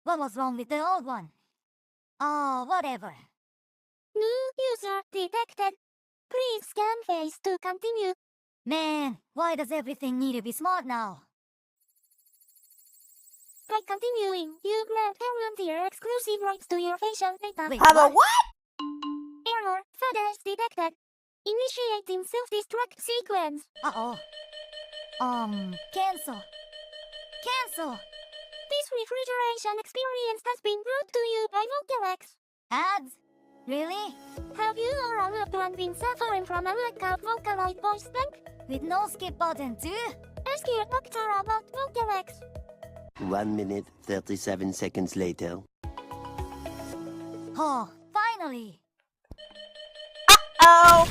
What was wrong with the old one? Oh, whatever. New user detected. Please scan face to continue. Man, why does everything need to be smart now? By continuing, you grant Palantir exclusive rights to your facial data. Wait, Have a what? what? Error, FADES detected. Initiating self-destruct sequence. Uh-oh. Cancel. Cancel! This refrigeration experience has been brought to you by Vocalex. Ads? Really? Have you or a loved one been suffering from a blackout Vocalite voice bank? With no skip button too? Ask your doctor about Vocalex. 1 minute, 37 seconds later. Oh, finally! Oh.